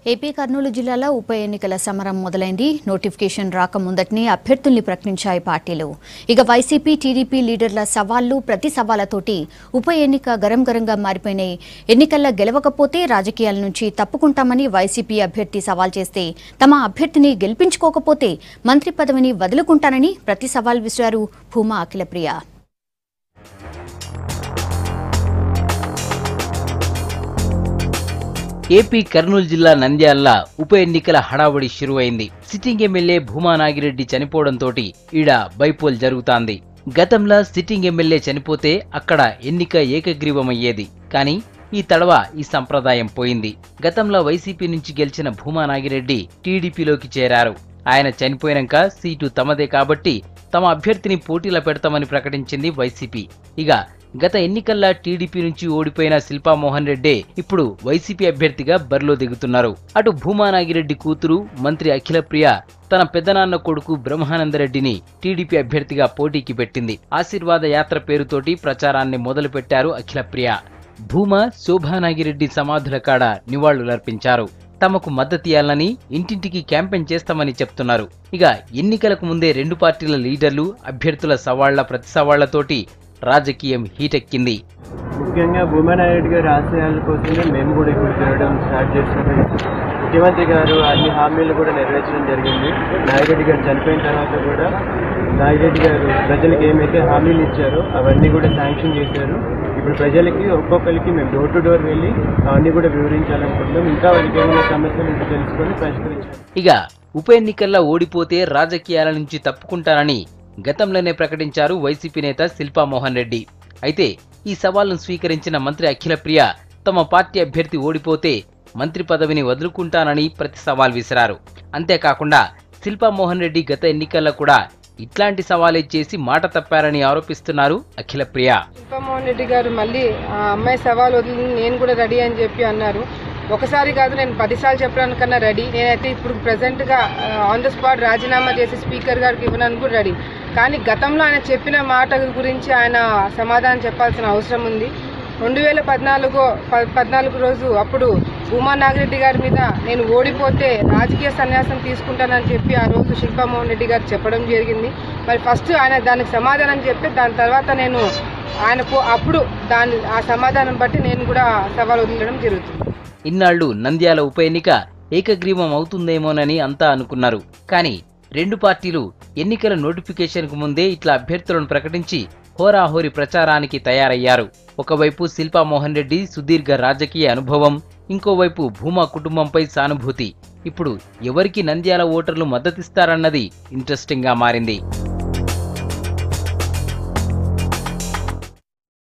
AP Kurnool జిల్లాలో ఉప ఎన్నికల సమరం మొదలైంది. నోటిఫికేషన్ రాకముందటనే అభ్యర్థుల్ని ప్రకటించాయి పార్టీలు. ఇక వైసీపీ, టీడీపీ లీడర్ల సవాళ్లు, ప్రతి సవాళ్లతోటి ఉప ఎన్నిక గరంగరంగా మారిపోయినాయి. ఎన్నికల్లో గెలవకపోతే రాజకీయాల నుంచి తప్పుకుంటామని వైసీపీ అభ్యర్థి సవాల్ చేస్తే, తమ అభ్యర్థిని గెలిపించుకోకపోతే మంత్రి పదవిని వదులుకుంటానని ప్రతి సవాల్ విసిరారు భూమా అఖిలప్రియ. ఏపీ కర్నూలు జిల్లా నంద్యాల ఉప ఎన్నికల హడావుడి షురువైంది. సిట్టింగ్ ఎమ్మెల్యే భూమా నాగిరెడ్డి చనిపోవడంతో ఈడ బైపోల్ జరుగుతాంది. గతంలో సిట్టింగ్ ఎమ్మెల్యే చనిపోతే అక్కడ ఎన్నిక ఏకగ్రీవమయ్యేది. కానీ ఈ తడవ ఈ సంప్రదాయం పోయింది. గతంలో వైసీపీ నుంచి గెలిచిన భూమా నాగిరెడ్డి టీడీపీలోకి చేరారు. ఆయన చనిపోయినాక సీటు తమదే కాబట్టి తమ అభ్యర్థిని పోటీలో పెడతామని ప్రకటించింది వైసీపీ. ఇక గత ఎన్నికల్లో టీడీపీ నుంచి ఓడిపోయిన శిల్పా మోహన్ రెడ్డి ఇప్పుడు వైసీపీ అభ్యర్థిగా బరిలో దిగుతున్నారు. అటు భూమా నాగిరెడ్డి కూతురు మంత్రి అఖిలప్రియ తన పెద్దనాన్న కొడుకు బ్రహ్మానందరెడ్డిని టీడీపీ అభ్యర్థిగా పోటీకి పెట్టింది. ఆశీర్వాద యాత్ర పేరుతోటి ప్రచారాన్ని మొదలుపెట్టారు అఖిలప్రియ. భూమా, శోభానాగిరెడ్డి సమాధుల కాడ నివాళులర్పించారు. తమకు మద్దతియాలని ఇంటింటికి క్యాంపెయిన్ చేస్తామని చెప్తున్నారు. ఇక ఎన్నికలకు ముందే రెండు పార్టీల లీడర్లు, అభ్యర్థుల సవాళ్ల ప్రతి సవాళ్లతోటి రాజకీయం హీటెక్కింది. ముఖ్యంగా భూమా నాయుడు గారి ఆశయాల కోసమే మేము కూడా ఇప్పుడు తిరగడం స్టార్ట్ చేస్తున్నాం. ముఖ్యమంత్రి గారు అన్ని హామీలు కూడా నెరవేర్చడం జరిగింది. నాగిరెడ్డి గారు చనిపోయిన తర్వాత కూడా నాగిరెడ్డి గారు ప్రజలకు ఏమైతే హామీలు ఇచ్చారో అవన్నీ కూడా శాంక్షన్ చేశారు. ఇప్పుడు ప్రజలకి ఒక్కొక్కరికి మేము డోర్ టు డోర్ వెళ్ళి అవన్నీ కూడా వివరించాలనుకుంటున్నాం. ఇంకా వాళ్ళకి ఏమైనా సమస్యలు ఉంటే తెలుసుకొని పరిష్కరించాలి. ఇక ఉప ఎన్నికల్లో ఓడిపోతే రాజకీయాల నుంచి తప్పుకుంటానని గతంలోనే ప్రకటించారు వైసీపీ నేత శిల్పా మోహన్ రెడ్డి. అయితే ఈ సవాల్ను స్వీకరించిన మంత్రి అఖిలప్రియ తమ పార్టీ అభ్యర్థి ఓడిపోతే మంత్రి పదవిని వదులుకుంటానని ప్రతి సవాల్ విసిరారు. అంతేకాకుండా శిల్పా మోహన్ రెడ్డి గత ఎన్నికల్లో కూడా ఇట్లాంటి సవాలే చేసి మాట తప్పారని ఆరోపిస్తున్నారు అఖిలప్రియ. శిల్పా మోహన్ రెడ్డి గారు మళ్ళీ ఆ అమ్మాయి సవాల్ వదిలి నేను కూడా రెడీ అని చెప్పి అన్నారు. ఒకసారి కాదు, నేను 10 సార్లు చెప్పడానికన్నా రెడీ. నేనైతే ఇప్పుడు ప్రెసెంట్గా ఆన్ ద స్పాట్ రాజీనామా చేసి స్పీకర్ గారికి ఇవ్వడానికి కూడా రెడీ. కానీ గతంలో ఆయన చెప్పిన మాట గురించి ఆయన సమాధానం చెప్పాల్సిన అవసరం ఉంది. 2014 రోజు అప్పుడు భూమా నాగిరెడ్డి గారి మీద నేను ఓడిపోతే రాజకీయ సన్యాసం తీసుకుంటానని చెప్పి ఆ రోజు శిల్పా మోహన్ రెడ్డి గారు చెప్పడం జరిగింది. మరి ఫస్ట్ ఆయన దానికి సమాధానం చెప్పి దాని తర్వాత నేను ఆయనకు అప్పుడు ఆ సమాధానం బట్టి నేను కూడా సవాల్ వదిలడం జరుగుతుంది. ఇన్నాళ్లు నంద్యాల ఉప ఎన్నిక ఏకగ్రీవం అవుతుందేమోనని అంతా అనుకున్నారు. కానీ రెండు పార్టీలు ఎన్నికల నోటిఫికేషన్కు ముందే ఇట్లా అభ్యర్థులను ప్రకటించి హోరాహోరీ ప్రచారానికి తయారయ్యారు. ఒకవైపు శిల్పా మోహన్ రెడ్డి సుదీర్ఘ రాజకీయ అనుభవం, ఇంకోవైపు భూమా కుటుంబంపై సానుభూతి. ఇప్పుడు ఎవరికి నంద్యాల ఓటర్లు మద్దతిస్తారన్నది ఇంట్రెస్టింగ్ గా మారింది.